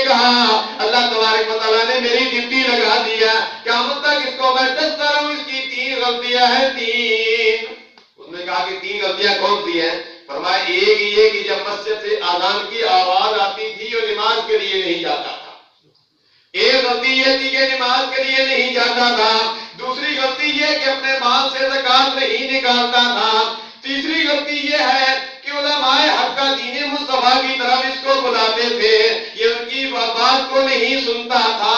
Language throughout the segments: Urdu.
نے کہا اللہ تبارک و تعالیٰ نے میری ڈیوٹی لگا دیا، قیامت تک اس کو میں دستا رہوں، اس کی 3 غلطیاں ہیں 3۔ اس نے کہا کہ 3 غلطیاں کون سی ہیں؟ فرمایا ایک یہ کہ جب مسجد سے اذان کی آواز آتی تھی وہ نماز کے لیے نہیں جاتا تھا، ایک غلطی یہ تھی کہ نماز کے لیے نہیں جاتا تھا، دوسری غلطی یہ کہ اپنے مال سے زکات نہیں نکالتا تھا، تیسری غلطی یہ ہے کہ علماء حق کا دین مصطفیٰ کی طرف اس کو بلاتے تھے، یہ ان کی بات کو نہیں سنتا تھا۔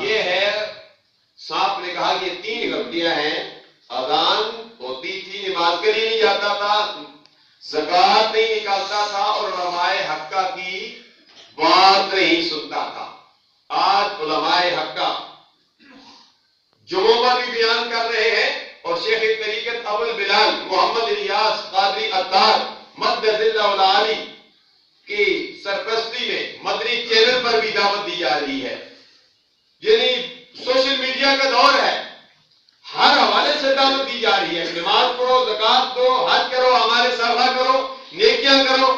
یہ ہے صاحب نے کہا کہ 3 غلطیاں ہیں، اذان ہوتی تھی نماز کے لیے نہیں جاتا تھا، زکات نہیں نکالتا تھا، اور علماء حق کی بات نہیں سنتا تھا۔ آج علماء حق جمعوں پر بھی بیان کر رہے ہیں، اور شیخ طریقت ابو البلال محمد الیاس قادری عطار مدد اللہ العالی کی سرپرستی میں مدنی چینل پر بھی دعوت دی جا رہی ہے، یعنی سوشل میڈیا کا دور ہے، ہر حوالے سے دعوت دی جا رہی ہے، نماز پڑھو، زکات دو، حج کرو، ہمارے ساتھ کرو، نیکیاں کرو،